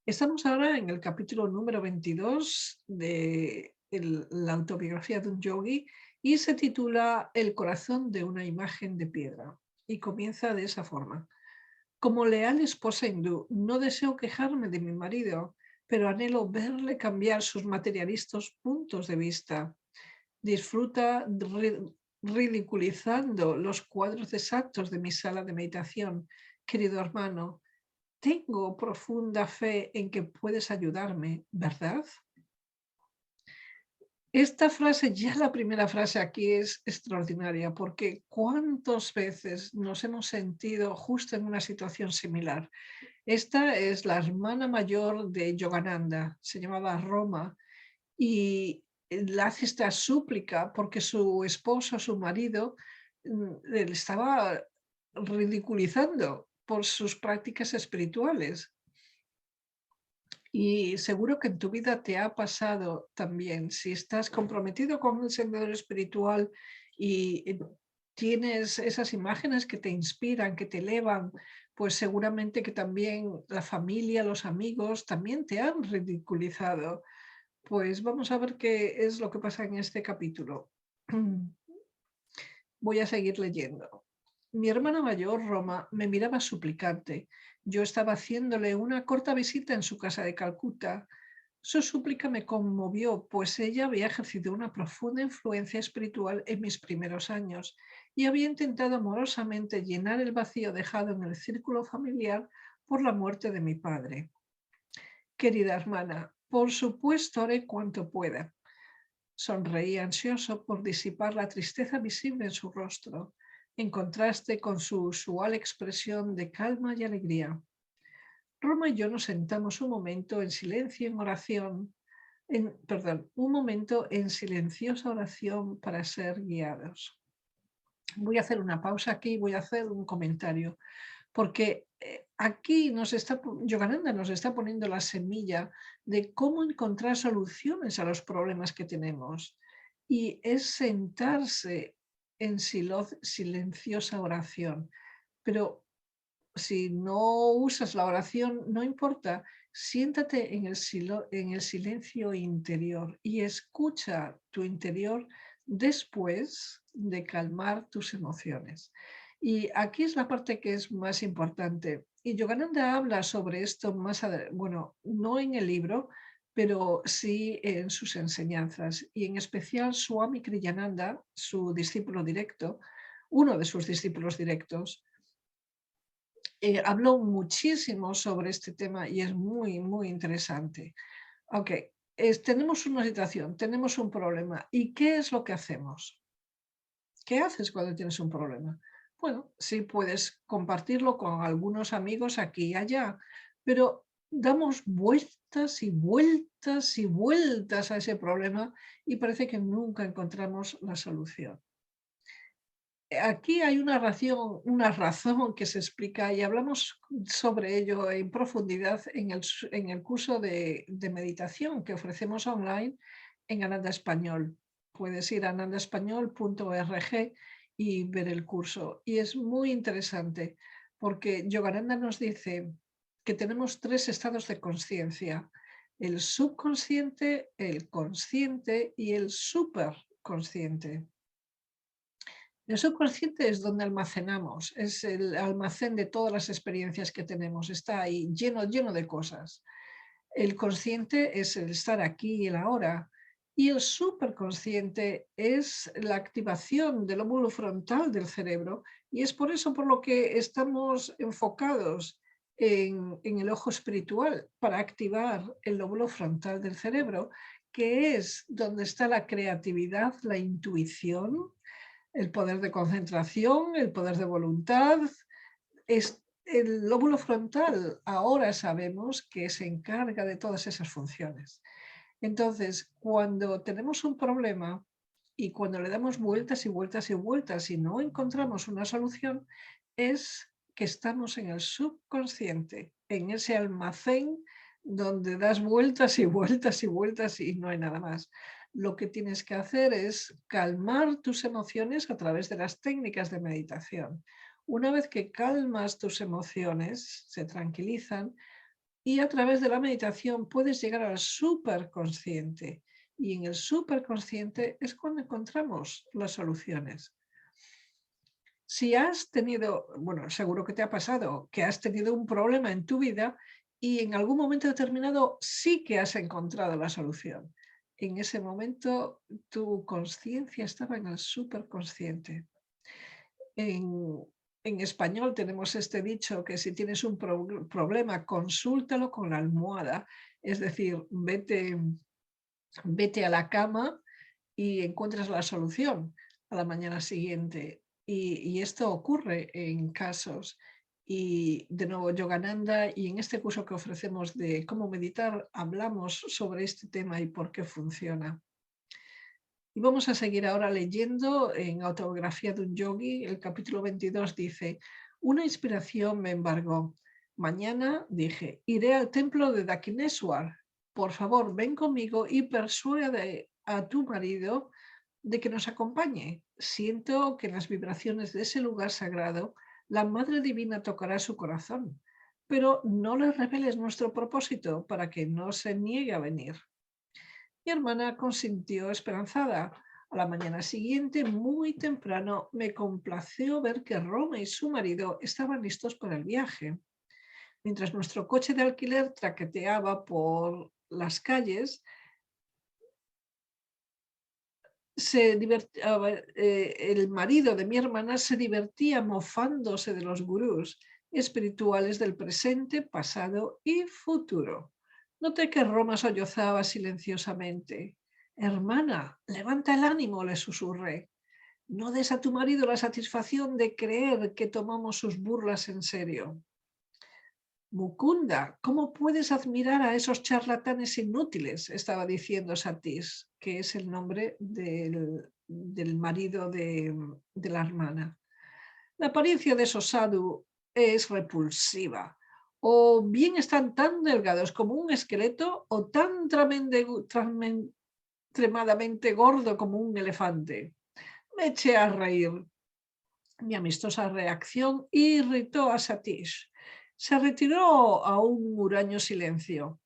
Estamos ahora en el capítulo número 22 de la autobiografía de un yogi y se titula El corazón de una imagen de piedra. Y comienza de esa forma. Como leal esposa hindú, no deseo quejarme de mi marido, pero anhelo verle cambiar sus materialistas puntos de vista. Disfruta ridiculizando los cuadros exactos de mi sala de meditación. Querido hermano, tengo profunda fe en que puedes ayudarme, ¿verdad? Esta frase, ya la primera frase aquí es extraordinaria, porque ¿cuántas veces nos hemos sentido justo en una situación similar? Esta es la hermana mayor de Yogananda, se llamaba Roma, y le hace esta súplica porque su esposo, su marido, le estaba ridiculizando por sus prácticas espirituales. Y seguro que en tu vida te ha pasado también, si estás comprometido con el sendero espiritual y tienes esas imágenes que te inspiran, que te elevan, pues seguramente que también la familia, los amigos también te han ridiculizado. Pues vamos a ver qué es lo que pasa en este capítulo. Voy a seguir leyendo. Mi hermana mayor, Roma, me miraba suplicante. Yo estaba haciéndole una corta visita en su casa de Calcuta. Su súplica me conmovió, pues ella había ejercido una profunda influencia espiritual en mis primeros años y había intentado amorosamente llenar el vacío dejado en el círculo familiar por la muerte de mi padre. Querida hermana, por supuesto haré cuanto pueda. Sonreí ansioso por disipar la tristeza visible en su rostro, en contraste con su usual expresión de calma y alegría. Roma y yo nos sentamos un momento en silencio en oración, un momento en silenciosa oración para ser guiados. Voy a hacer una pausa aquí, voy a hacer un comentario, porque aquí Yogananda nos está poniendo la semilla de cómo encontrar soluciones a los problemas que tenemos. Y es sentarse en silenciosa oración. Pero si no usas la oración, no importa, siéntate en el silencio interior y escucha tu interior después de calmar tus emociones. Y aquí es la parte que es más importante. Y Yogananda habla sobre esto más adelante, bueno, no en el libro, pero sí en sus enseñanzas. Y en especial Swami Kriyananda, su discípulo directo, uno de sus discípulos directos, habló muchísimo sobre este tema y es muy, muy interesante. Ok, tenemos una situación, tenemos un problema. ¿Y qué es lo que hacemos? ¿Qué haces cuando tienes un problema? Bueno, sí puedes compartirlo con algunos amigos aquí y allá, pero damos vueltas y vueltas y vueltas a ese problema y parece que nunca encontramos la solución. Aquí hay una razón que se explica y hablamos sobre ello en profundidad en el curso de meditación que ofrecemos online en Ananda Español. Puedes ir a anandaespañol.org y ver el curso. Y es muy interesante porque Yogananda nos dice que tenemos tres estados de conciencia: el subconsciente, el consciente y el superconsciente. El subconsciente es donde almacenamos, es el almacén de todas las experiencias que tenemos, está ahí lleno, lleno de cosas. El consciente es el estar aquí y el ahora, y el superconsciente es la activación del lóbulo frontal del cerebro, y es por eso por lo que estamos enfocados en el ojo espiritual, para activar el lóbulo frontal del cerebro, que es donde está la creatividad, la intuición, el poder de concentración, el poder de voluntad. Es el lóbulo frontal, ahora sabemos que se encarga de todas esas funciones. Entonces, cuando tenemos un problema y cuando le damos vueltas y vueltas y vueltas y no encontramos una solución, es que estamos en el subconsciente, en ese almacén donde das vueltas y vueltas y vueltas y no hay nada más. Lo que tienes que hacer es calmar tus emociones a través de las técnicas de meditación. Una vez que calmas tus emociones, se tranquilizan, Y a través de la meditación puedes llegar al superconsciente. Y en el superconsciente es cuando encontramos las soluciones. Si has tenido, bueno, seguro que te ha pasado, que has tenido un problema en tu vida y en algún momento determinado sí que has encontrado la solución. En ese momento tu conciencia estaba en el superconsciente. En, en español tenemos este dicho que si tienes un problema, consúltalo con la almohada. Es decir, vete a la cama y encuentras la solución a la mañana siguiente. Y esto ocurre en casos. Y de nuevo, Yogananda, y en este curso que ofrecemos de cómo meditar, hablamos sobre este tema y por qué funciona. Y vamos a seguir ahora leyendo en Autobiografía de un Yogi. El capítulo 22 dice: una inspiración me embargó. Mañana dije, iré al templo de Dakineswar. Por favor, ven conmigo y persuade a tu marido de que nos acompañe. Siento que en las vibraciones de ese lugar sagrado la Madre Divina tocará su corazón, pero no le reveles nuestro propósito para que no se niegue a venir. Mi hermana consintió esperanzada. A la mañana siguiente, muy temprano, me complació ver que Roma y su marido estaban listos para el viaje. Mientras nuestro coche de alquiler traqueteaba por las calles, el marido de mi hermana se divertía mofándose de los gurús espirituales del presente, pasado y futuro. Noté que Roma sollozaba silenciosamente. Hermana, levanta el ánimo, le susurré. No des a tu marido la satisfacción de creer que tomamos sus burlas en serio. Mukunda, ¿cómo puedes admirar a esos charlatanes inútiles? Estaba diciendo Satish, que es el nombre del marido de la hermana. La apariencia de esos sadhu es repulsiva. O bien están tan delgados como un esqueleto o tan extremadamente gordo como un elefante. Me eché a reír. Mi amistosa reacción irritó a Satish. Se retiró a un huraño silencio.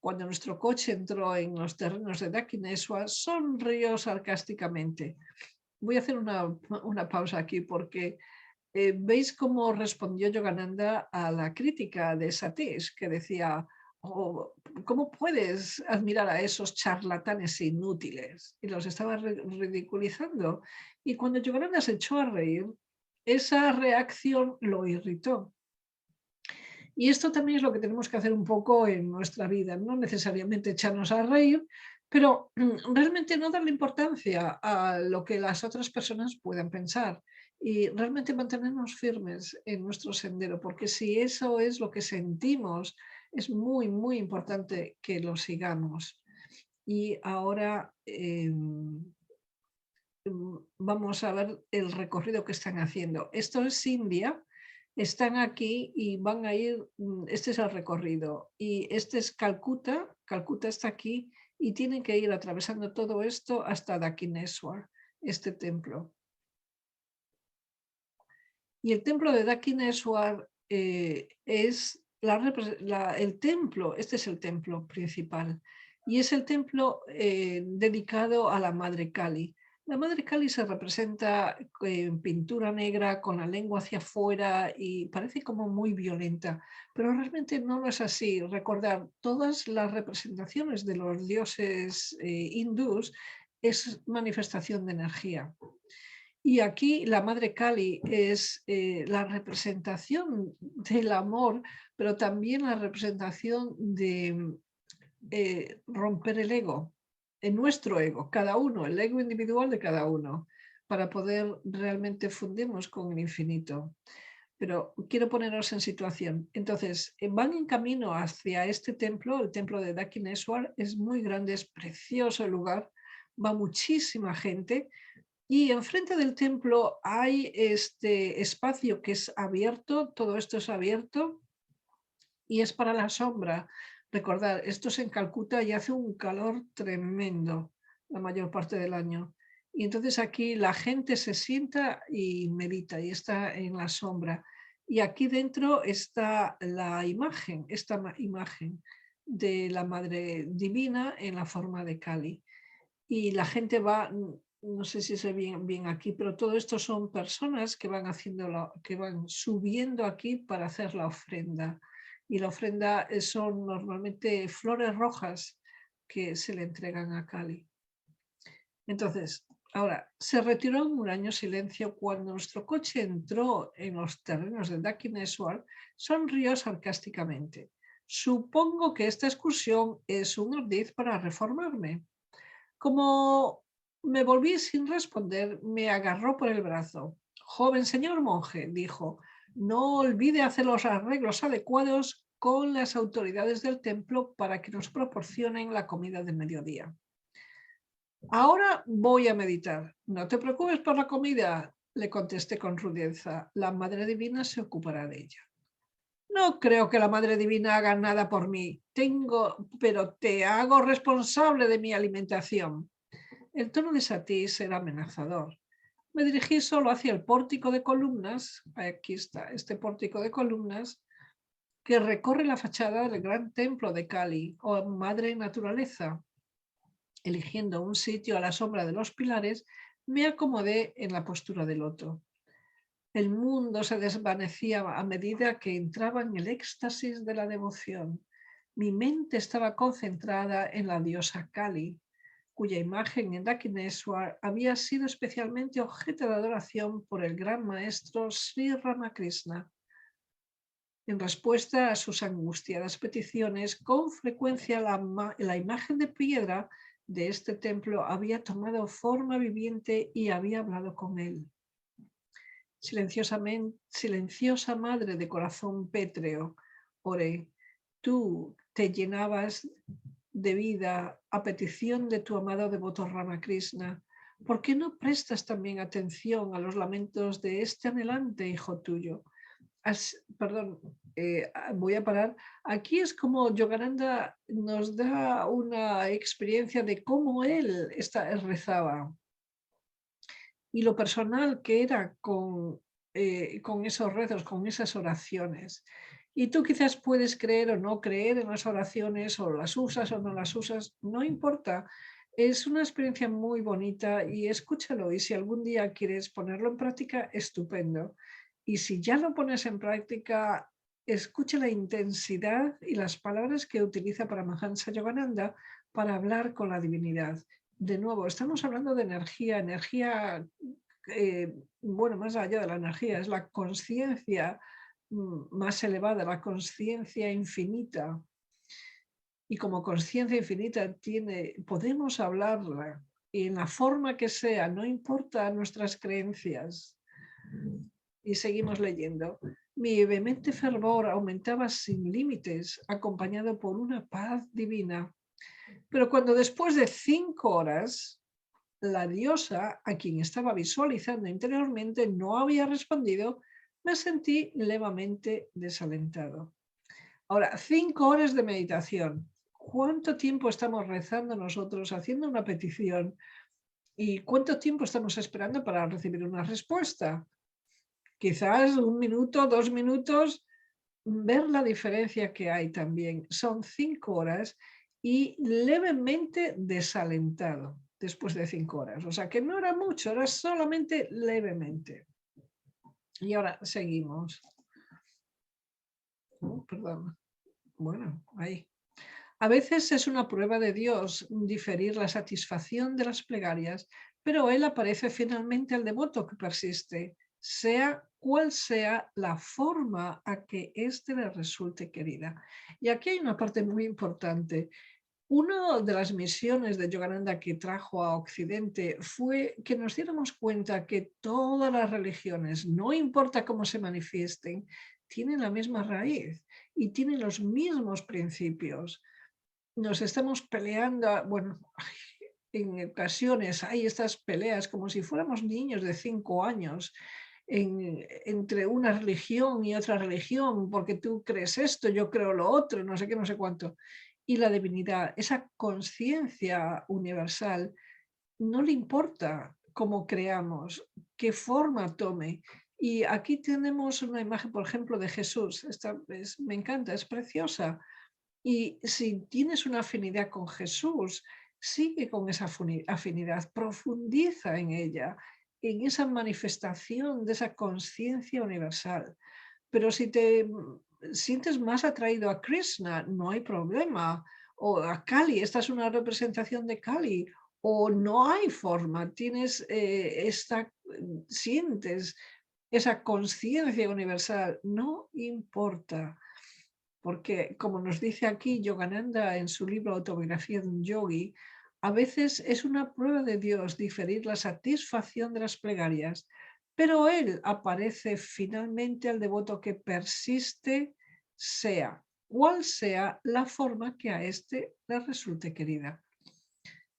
Cuando nuestro coche entró en los terrenos de Dakineswar, sonrió sarcásticamente. Voy a hacer una pausa aquí porque veis cómo respondió Yogananda a la crítica de Satish, que decía, oh, ¿cómo puedes admirar a esos charlatanes inútiles? Y los estaba ridiculizando. Y cuando Yogananda se echó a reír, esa reacción lo irritó. Y esto también es lo que tenemos que hacer un poco en nuestra vida, no necesariamente echarnos a reír, pero realmente no darle importancia a lo que las otras personas puedan pensar y realmente mantenernos firmes en nuestro sendero, porque si eso es lo que sentimos, es muy, muy importante que lo sigamos. Y ahora vamos a ver el recorrido que están haciendo. Esto es India, están aquí y van a ir, este es el recorrido, y este es Calcuta, Calcuta está aquí, y tienen que ir atravesando todo esto hasta Dakineswar, este templo. Y el templo de Dakineswar es el templo, este es el templo principal, y es el templo dedicado a la Madre Kali. La Madre Kali se representa en pintura negra, con la lengua hacia afuera y parece como muy violenta, pero realmente no lo es así. Recordar, todas las representaciones de los dioses hindús es manifestación de energía. Y aquí la Madre Kali es la representación del amor, pero también la representación de romper el ego, en nuestro ego, cada uno, el ego individual de cada uno, para poder realmente fundirnos con el infinito. Pero quiero poneros en situación. Entonces, van en camino hacia este templo, el templo de Dakineswar, es muy grande, es precioso el lugar, va muchísima gente. Y enfrente del templo hay este espacio que es abierto, todo esto es abierto y es para la sombra. Recordad, esto es en Calcuta y hace un calor tremendo la mayor parte del año. Y entonces aquí la gente se sienta y medita y está en la sombra. Y aquí dentro está la imagen, imagen de la Madre Divina en la forma de Kali. Y la gente va, no sé si se ve bien aquí, pero todo esto son personas que van que van subiendo aquí para hacer la ofrenda. Y la ofrenda son normalmente flores rojas que se le entregan a Kali. Entonces, ahora, se retiró un año silencio cuando nuestro coche entró en los terrenos de Dakineswar, sonrió sarcásticamente. Supongo que esta excursión es un ardid para reformarme. Como me volví sin responder, me agarró por el brazo. Joven señor monje, dijo, no olvide hacer los arreglos adecuados con las autoridades del templo para que nos proporcionen la comida de mediodía. Ahora voy a meditar. No te preocupes por la comida, le contesté con rudeza. La Madre Divina se ocupará de ella. No creo que la Madre Divina haga nada por mí. Pero te hago responsable de mi alimentación. El tono de Satis era amenazador. Me dirigí solo hacia el pórtico de columnas. Aquí está, este pórtico de columnas que recorre la fachada del gran templo de Kali, o Madre Naturaleza. Eligiendo un sitio a la sombra de los pilares, me acomodé en la postura del loto. El mundo se desvanecía a medida que entraba en el éxtasis de la devoción. Mi mente estaba concentrada en la diosa Kali, cuya imagen en Dakineswar había sido especialmente objeto de adoración por el gran maestro Sri Ramakrishna. En respuesta a sus angustiadas peticiones, con frecuencia la imagen de piedra de este templo había tomado forma viviente y había hablado con él. Silenciosa madre de corazón pétreo, oré, tú te llenabas de vida a petición de tu amado devoto Ramakrishna. ¿Por qué no prestas también atención a los lamentos de este anhelante hijo tuyo? Perdón, voy a parar. Aquí es como Yogananda nos da una experiencia de cómo él rezaba y lo personal que era con esos rezos, con esas oraciones. Y tú quizás puedes creer o no creer en las oraciones, o las usas o no las usas, no importa. Es una experiencia muy bonita y escúchalo. Y si algún día quieres ponerlo en práctica, estupendo. Y si ya lo pones en práctica, escucha la intensidad y las palabras que utiliza Paramahansa Yogananda para hablar con la divinidad. De nuevo, estamos hablando de energía, bueno, más allá de la energía, es la conciencia más elevada, la conciencia infinita. Y como conciencia infinita podemos hablarla y en la forma que sea, no importa nuestras creencias. Y seguimos leyendo. Mi vehemente fervor aumentaba sin límites, acompañado por una paz divina. Pero cuando después de 5 horas, la diosa a quien estaba visualizando interiormente no había respondido, me sentí levemente desalentado. Ahora, 5 horas de meditación. ¿Cuánto tiempo estamos rezando nosotros haciendo una petición? ¿Y cuánto tiempo estamos esperando para recibir una respuesta? Quizás 1 minuto, 2 minutos. Ver la diferencia que hay también. Son 5 horas y levemente desalentado después de 5 horas. O sea que no era mucho, era solamente levemente. Y ahora seguimos. Perdón. Bueno, ahí. A veces es una prueba de Dios diferir la satisfacción de las plegarias, pero Él aparece finalmente al devoto que persiste, sea cual sea la forma a que éste le resulte querida. Y aquí hay una parte muy importante. Una de las misiones de Yogananda que trajo a Occidente fue que nos diéramos cuenta que todas las religiones, no importa cómo se manifiesten, tienen la misma raíz y tienen los mismos principios. Nos estamos peleando, bueno, en ocasiones hay estas peleas como si fuéramos niños de 5 años entre una religión y otra religión, porque tú crees esto, yo creo lo otro, no sé qué, no sé cuánto. Y la divinidad, esa conciencia universal, no le importa cómo creamos, qué forma tome. Y aquí tenemos una imagen, por ejemplo, de Jesús. Me encanta, es preciosa. Y si tienes una afinidad con Jesús, sigue con esa afinidad, profundiza en ella, en esa manifestación de esa conciencia universal. Pero si te sientes más atraído a Krishna, no hay problema. O a Kali, esta es una representación de Kali. O no hay forma, sientes esa conciencia universal, no importa. Porque, como nos dice aquí Yogananda en su libro Autobiografía de un Yogi, a veces es una prueba de Dios diferir la satisfacción de las plegarias, pero Él aparece finalmente al devoto que persiste, sea cual sea la forma que a éste le resulte querida.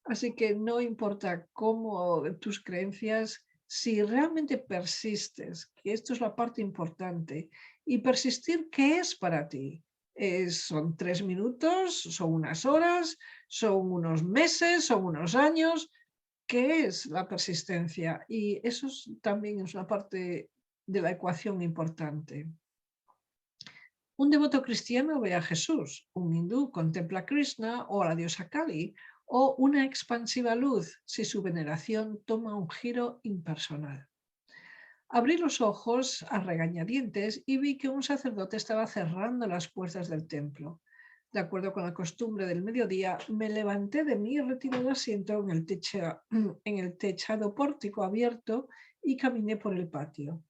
Así que no importa cómo tus creencias, si realmente persistes, que esto es la parte importante, y persistir, ¿qué es para ti? ¿Son 3 minutos? ¿Son unas horas? ¿Son unos meses? ¿Son unos años? ¿Qué es la persistencia? Y también es una parte de la ecuación importante. Un devoto cristiano ve a Jesús, un hindú contempla a Krishna o a la diosa Kali, o una expansiva luz si su veneración toma un giro impersonal. Abrí los ojos a regañadientes y vi que un sacerdote estaba cerrando las puertas del templo. De acuerdo con la costumbre del mediodía, me levanté de mi retirado asiento en el techado pórtico abierto y caminé por el patio.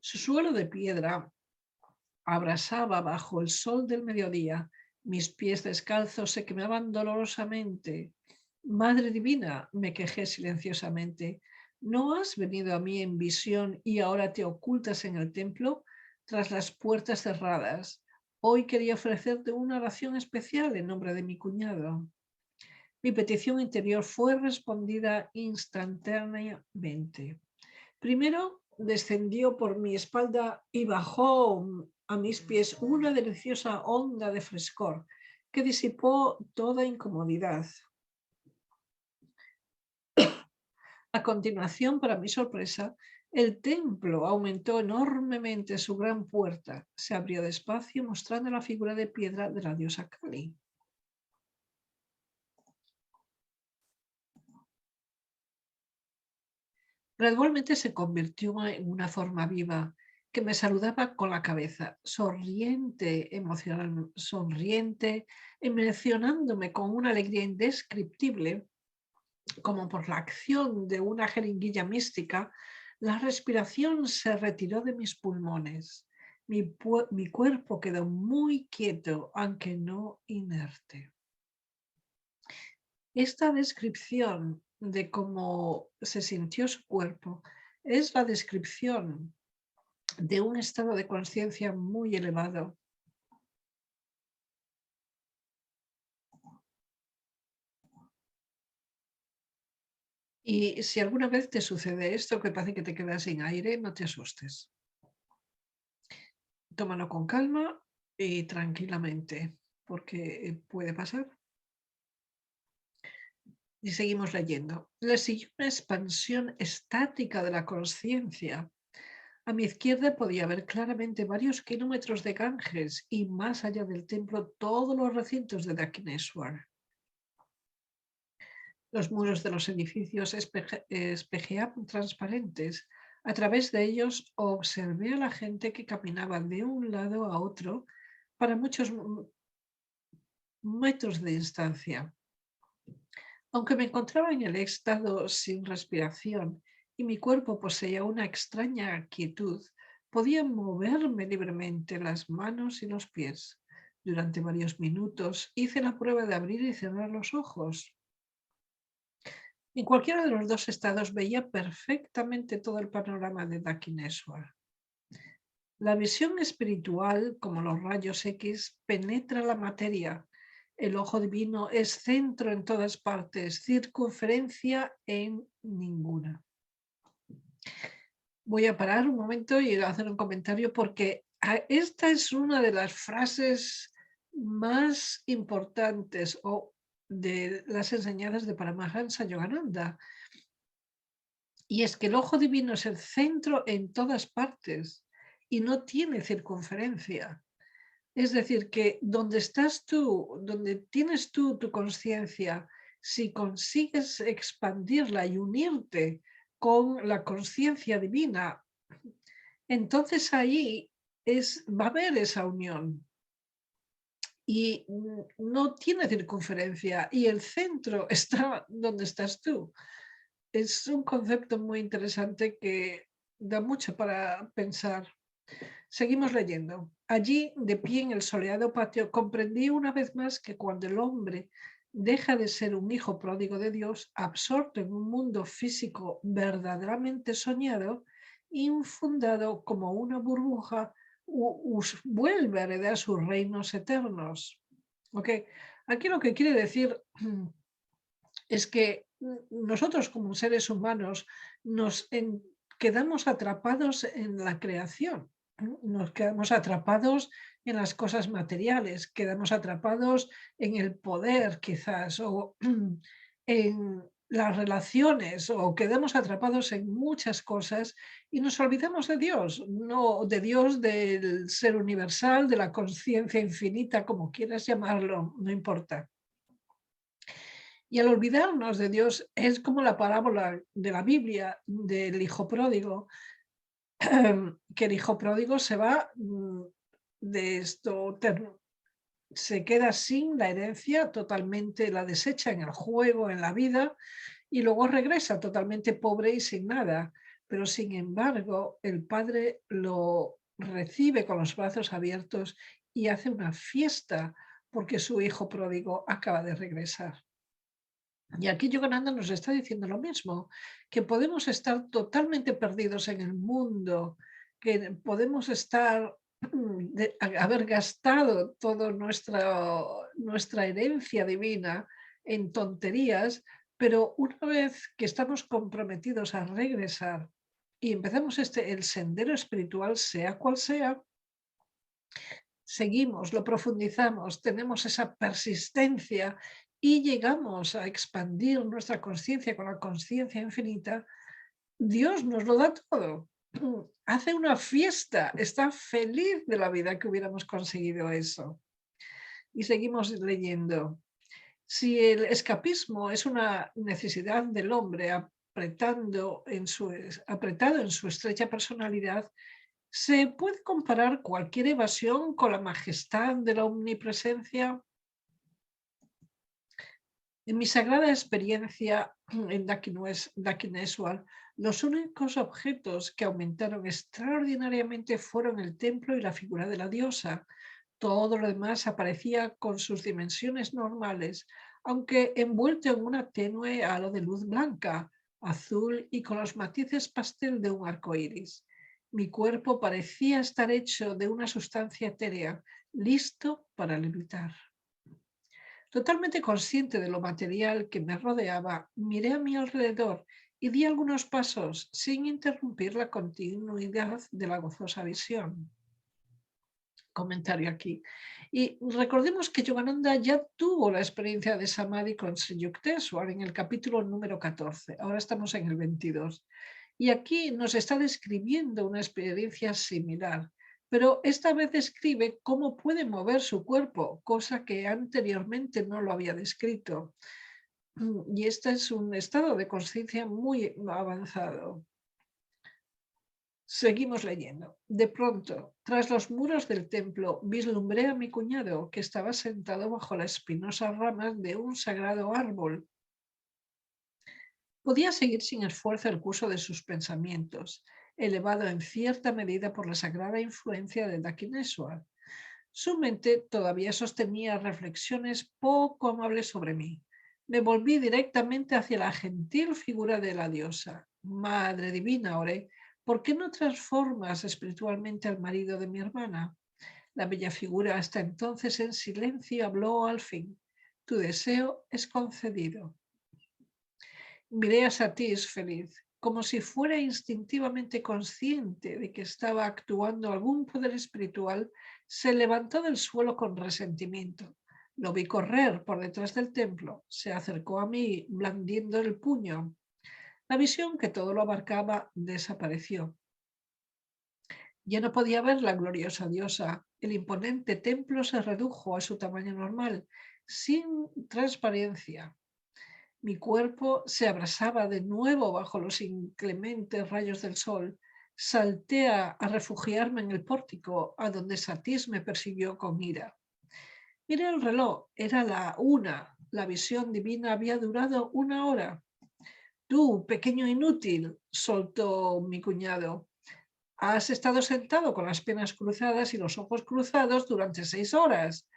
Su suelo de piedra abrasaba bajo el sol del mediodía. Mis pies descalzos se quemaban dolorosamente. Madre divina, me quejé silenciosamente, ¿no has venido a mí en visión y ahora te ocultas en el templo tras las puertas cerradas? Hoy quería ofrecerte una oración especial en nombre de mi cuñado. Mi petición interior fue respondida instantáneamente. Primero descendió por mi espalda y bajó a mis pies una deliciosa onda de frescor que disipó toda incomodidad. A continuación, para mi sorpresa, el templo aumentó enormemente su gran puerta. Se abrió despacio mostrando la figura de piedra de la diosa Kali. Gradualmente se convirtió en una forma viva que me saludaba con la cabeza, sonriente, emocionándome con una alegría indescriptible, como por la acción de una jeringuilla mística. La respiración se retiró de mis pulmones. Mi cuerpo quedó muy quieto, aunque no inerte. Esta descripción de cómo se sintió su cuerpo es la descripción de un estado de conciencia muy elevado. Y si alguna vez te sucede esto, que parece que te quedas sin aire, no te asustes. Tómalo con calma y tranquilamente, porque puede pasar. Y seguimos leyendo. Le siguió una expansión estática de la conciencia. A mi izquierda podía ver claramente varios kilómetros de Ganges y más allá del templo todos los recintos de Dakineswar. Los muros de los edificios espejeaban transparentes. A través de ellos observé a la gente que caminaba de un lado a otro para muchos metros de distancia. Aunque me encontraba en el estado sin respiración y mi cuerpo poseía una extraña quietud, podía moverme libremente las manos y los pies. Durante varios minutos hice la prueba de abrir y cerrar los ojos. En cualquiera de los dos estados veía perfectamente todo el panorama de Dakineswar. La visión espiritual, como los rayos X, penetra la materia. El ojo divino es centro en todas partes, circunferencia en ninguna. Voy a parar un momento y hacer un comentario porque esta es una de las frases más importantes de las enseñanzas de Paramahansa Yogananda. Y es que el ojo divino es el centro en todas partes y no tiene circunferencia. Es decir, que donde estás tú, donde tienes tú tu conciencia, si consigues expandirla y unirte con la conciencia divina, entonces ahí va a haber esa unión y no tiene circunferencia y el centro está donde estás tú. Es un concepto muy interesante que da mucho para pensar. Seguimos leyendo. Allí, de pie en el soleado patio, comprendí una vez más que cuando el hombre deja de ser un hijo pródigo de Dios, absorto en un mundo físico verdaderamente soñado, infundado como una burbuja, vuelve a heredar sus reinos eternos. ¿Ok? Aquí lo que quiere decir es que nosotros como seres humanos quedamos atrapados en la creación, ¿no? Nos quedamos atrapados en las cosas materiales, quedamos atrapados en el poder quizás o en las relaciones o quedamos atrapados en muchas cosas y nos olvidamos de Dios, no de Dios, del ser universal, de la conciencia infinita, como quieras llamarlo, no importa. Y al olvidarnos de Dios es como la parábola de la Biblia del hijo pródigo, que el hijo pródigo se va de esto, se queda sin la herencia, totalmente la desecha en el juego, en la vida, y luego regresa totalmente pobre y sin nada. Pero sin embargo, el padre lo recibe con los brazos abiertos y hace una fiesta porque su hijo pródigo acaba de regresar. Y aquí Yogananda nos está diciendo lo mismo, que podemos estar totalmente perdidos en el mundo, que podemos estar, haber gastado toda nuestra herencia divina en tonterías, pero una vez que estamos comprometidos a regresar y empezamos el sendero espiritual, sea cual sea, seguimos, lo profundizamos, tenemos esa persistencia y llegamos a expandir nuestra conciencia con la conciencia infinita, Dios nos lo da todo. Hace una fiesta, está feliz de la vida que hubiéramos conseguido eso. Y seguimos leyendo. Si el escapismo es una necesidad del hombre apretado en su estrecha personalidad, ¿se puede comparar cualquier evasión con la majestad de la omnipresencia? En mi sagrada experiencia en Dakineswar, los únicos objetos que aumentaron extraordinariamente fueron el templo y la figura de la diosa. Todo lo demás aparecía con sus dimensiones normales, aunque envuelto en una tenue halo de luz blanca, azul y con los matices pastel de un arco iris. Mi cuerpo parecía estar hecho de una sustancia etérea, listo para levitar. Totalmente consciente de lo material que me rodeaba, miré a mi alrededor y di algunos pasos sin interrumpir la continuidad de la gozosa visión. Comentario aquí. Y recordemos que Yogananda ya tuvo la experiencia de Samadhi con Sri Yukteswar en el capítulo número 14. Ahora estamos en el 22. Y aquí nos está describiendo una experiencia similar, pero esta vez describe cómo puede mover su cuerpo, cosa que anteriormente no lo había descrito. Y este es un estado de conciencia muy avanzado. Seguimos leyendo. De pronto, tras los muros del templo, vislumbré a mi cuñado, que estaba sentado bajo las espinosas ramas de un sagrado árbol. Podía seguir sin esfuerzo el curso de sus pensamientos, elevado en cierta medida por la sagrada influencia de Dakineswar. Su mente todavía sostenía reflexiones poco amables sobre mí. Me volví directamente hacia la gentil figura de la diosa. Madre divina, oré, ¿por qué no transformas espiritualmente al marido de mi hermana? La bella figura, hasta entonces en silencio, habló al fin. Tu deseo es concedido. Miré a Satish feliz, como si fuera instintivamente consciente de que estaba actuando algún poder espiritual, se levantó del suelo con resentimiento. Lo vi correr por detrás del templo, se acercó a mí blandiendo el puño. La visión que todo lo abarcaba desapareció. Ya no podía ver la gloriosa diosa. El imponente templo se redujo a su tamaño normal, sin transparencia. Mi cuerpo se abrasaba de nuevo bajo los inclementes rayos del sol. Salté a refugiarme en el pórtico, a donde Satis me persiguió con ira. Miré el reloj, era la 1. La visión divina había durado 1 hora. Tú, pequeño inútil, soltó mi cuñado. Has estado sentado con las piernas cruzadas y los ojos cruzados durante 6 horas.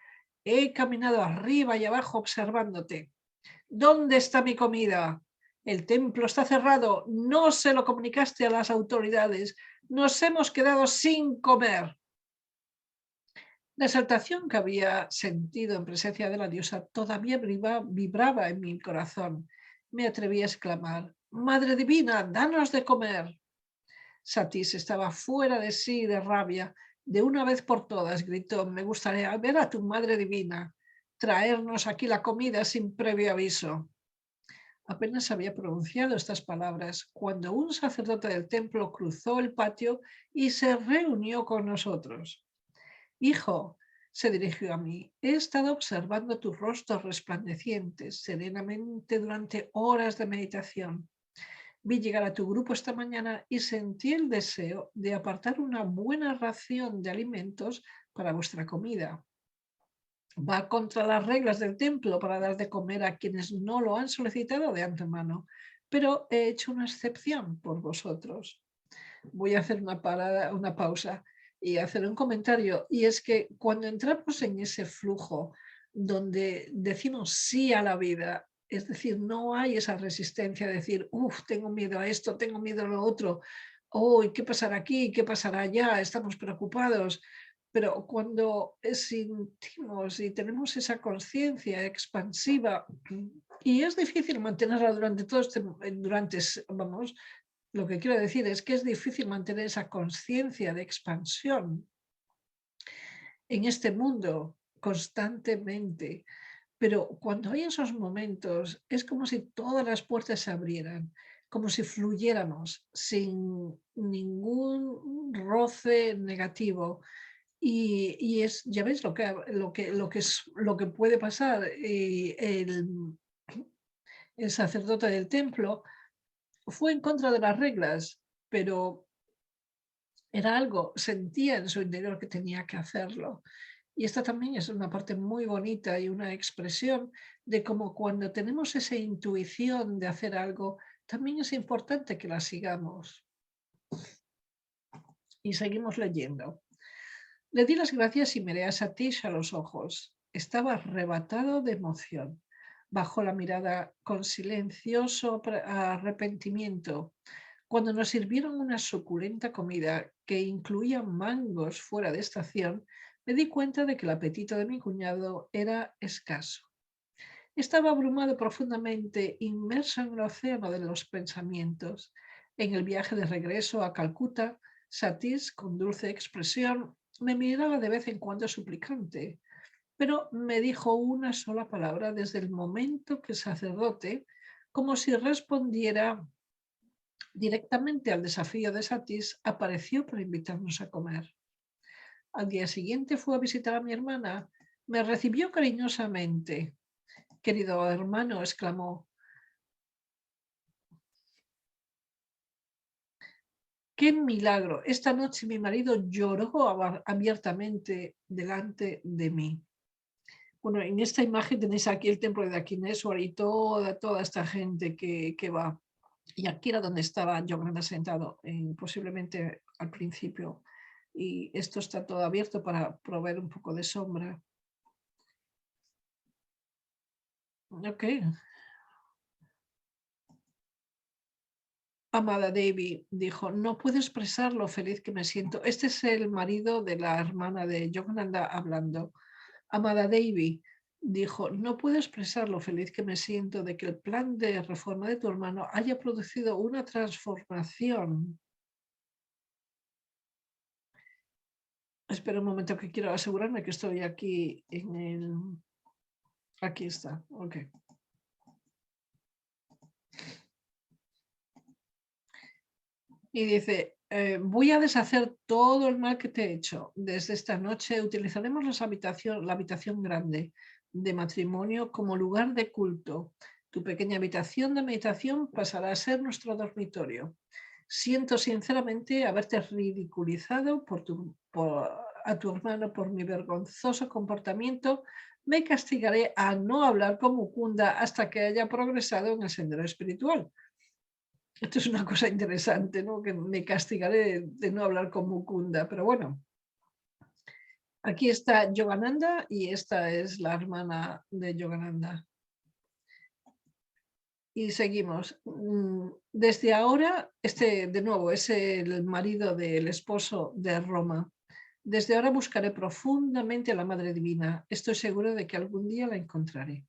He caminado arriba y abajo observándote. ¿Dónde está mi comida? El templo está cerrado. No se lo comunicaste a las autoridades. Nos hemos quedado sin comer. La exaltación que había sentido en presencia de la diosa todavía vibraba en mi corazón. Me atreví a exclamar: Madre divina, danos de comer. Satis estaba fuera de sí de rabia. De una vez por todas, gritó: me gustaría ver a tu madre divina traernos aquí la comida sin previo aviso. Apenas había pronunciado estas palabras cuando un sacerdote del templo cruzó el patio y se reunió con nosotros. Hijo, se dirigió a mí, he estado observando tus rostros resplandecientes serenamente durante horas de meditación. Vi llegar a tu grupo esta mañana y sentí el deseo de apartar una buena ración de alimentos para vuestra comida. Va contra las reglas del templo para dar de comer a quienes no lo han solicitado de antemano, pero he hecho una excepción por vosotros. Voy a hacer una pausa y hacer un comentario, y es que cuando entramos en ese flujo donde decimos sí a la vida, es decir, no hay esa resistencia de decir, uff, tengo miedo a esto, tengo miedo a lo otro, oh, ¿qué pasará aquí? ¿Qué pasará allá? Estamos preocupados. Pero cuando sentimos y tenemos esa conciencia expansiva, y es difícil mantenerla durante todo vamos, lo que quiero decir es que es difícil mantener esa conciencia de expansión en este mundo constantemente, pero cuando hay esos momentos es como si todas las puertas se abrieran, como si fluyéramos sin ningún roce negativo. Y es, ya veis lo que puede pasar. El sacerdote del templo fue en contra de las reglas, pero era algo, sentía en su interior que tenía que hacerlo. Y esta también es una parte muy bonita y una expresión de cómo cuando tenemos esa intuición de hacer algo, también es importante que la sigamos. Y seguimos leyendo. Le di las gracias y miré a Satish a los ojos. Estaba arrebatado de emoción. Bajó la mirada con silencioso arrepentimiento. Cuando nos sirvieron una suculenta comida que incluía mangos fuera de estación, me di cuenta de que el apetito de mi cuñado era escaso. Estaba abrumado profundamente, inmerso en el océano de los pensamientos. En el viaje de regreso a Calcuta, Satis, con dulce expresión, me miraba de vez en cuando suplicante, pero me dijo una sola palabra desde el momento que el sacerdote, como si respondiera directamente al desafío de Satis, apareció para invitarnos a comer. Al día siguiente fue a visitar a mi hermana. Me recibió cariñosamente. Querido hermano, exclamó, ¡qué milagro! Esta noche mi marido lloró abiertamente delante de mí. Bueno, en esta imagen tenéis aquí el templo de Aquineswar y toda esta gente que va. Y aquí era donde estaba Yogananda sentado, posiblemente al principio. Y esto está todo abierto para proveer un poco de sombra. Ok. Amada Devi dijo, no puedo expresar lo feliz que me siento. Este es el marido de la hermana de Yogananda hablando. Amada Devi dijo, no puedo expresar lo feliz que me siento de que el plan de reforma de tu hermano haya producido una transformación. Espera un momento que quiero asegurarme que estoy aquí en el... Aquí está, ok. Y dice, voy a deshacer todo el mal que te he hecho. Desde esta noche utilizaremos la habitación grande de matrimonio como lugar de culto. Tu pequeña habitación de meditación pasará a ser nuestro dormitorio. Siento sinceramente haberte ridiculizado a tu hermano por mi vergonzoso comportamiento. Me castigaré a no hablar con Mukunda hasta que haya progresado en el sendero espiritual. Esto es una cosa interesante, ¿no? Que me castigaré de no hablar con Mukunda, pero bueno. Aquí está Yogananda y esta es la hermana de Yogananda. Y seguimos. Desde ahora, este de nuevo es el marido del esposo de Roma. Desde ahora buscaré profundamente a la Madre Divina. Estoy seguro de que algún día la encontraré.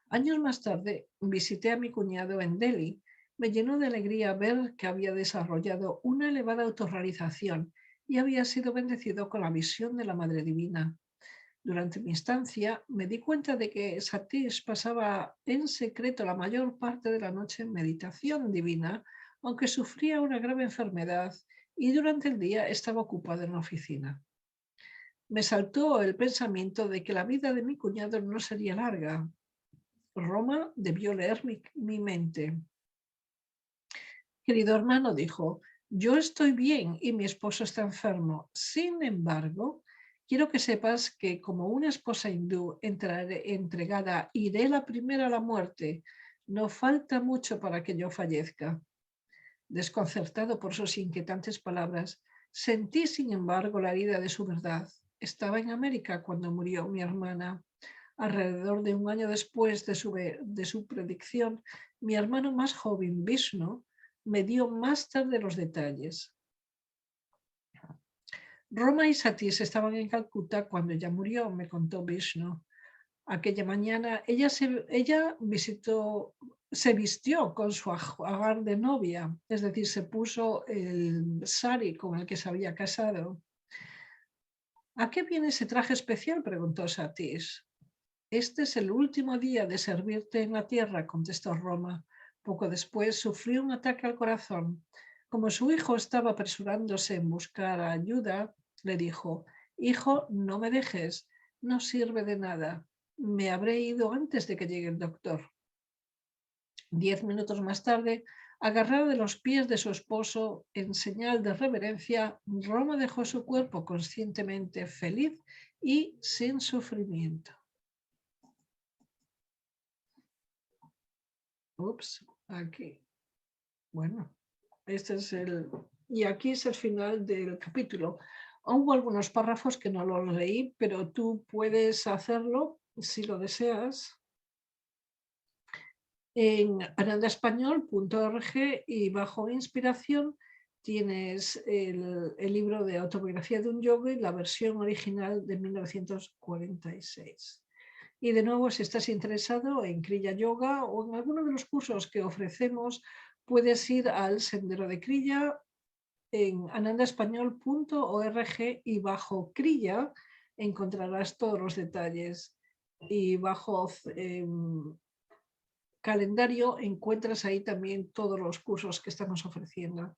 Años más tarde visité a mi cuñado en Delhi. Me llenó de alegría ver que había desarrollado una elevada autorrealización y había sido bendecido con la visión de la Madre Divina. Durante mi estancia me di cuenta de que Satish pasaba en secreto la mayor parte de la noche en meditación divina, aunque sufría una grave enfermedad y durante el día estaba ocupado en la oficina. Me saltó el pensamiento de que la vida de mi cuñado no sería larga. Roma debió leer mi mente. Querido hermano, dijo, yo estoy bien y mi esposo está enfermo. Sin embargo, quiero que sepas que como una esposa hindú entregada, iré la primera a la muerte. No falta mucho para que yo fallezca. Desconcertado por sus inquietantes palabras, sentí, sin embargo, la herida de su verdad. Estaba en América cuando murió mi hermana. Alrededor de un año después de su predicción, mi hermano más joven, Vishnu, me dio más tarde los detalles. Roma y Satish estaban en Calcuta cuando ella murió, me contó Vishnu. Aquella mañana ella se vistió con su agar de novia, es decir, se puso el sari con el que se había casado. ¿A qué viene ese traje especial?, preguntó Satish. Este es el último día de servirte en la tierra, contestó Roma. Poco después sufrió un ataque al corazón. Como su hijo estaba apresurándose en buscar ayuda, le dijo, hijo, no me dejes, no sirve de nada. Me habré ido antes de que llegue el doctor. 10 minutos más tarde, agarrada de los pies de su esposo en señal de reverencia, Roma dejó su cuerpo conscientemente feliz y sin sufrimiento. Ups, aquí. Bueno, este es y aquí es el final del capítulo. Hubo algunos párrafos que no los leí, pero tú puedes hacerlo si lo deseas en anandaespañol.org y bajo inspiración tienes el libro de autobiografía de un yogi, la versión original de 1946. Y de nuevo, si estás interesado en Kriya Yoga o en alguno de los cursos que ofrecemos, puedes ir al Sendero de Kriya en anandaespañol.org y bajo Kriya encontrarás todos los detalles. Y bajo calendario encuentras ahí también todos los cursos que estamos ofreciendo.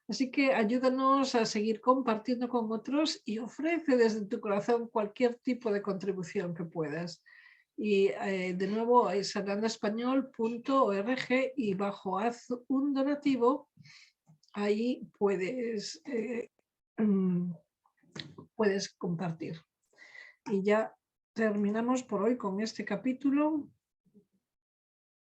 Así que ayúdanos a seguir compartiendo con otros y ofrece desde tu corazón cualquier tipo de contribución que puedas. Y de nuevo es anandaespañol.org y bajo haz un donativo, ahí puedes compartir. Y ya terminamos por hoy con este capítulo.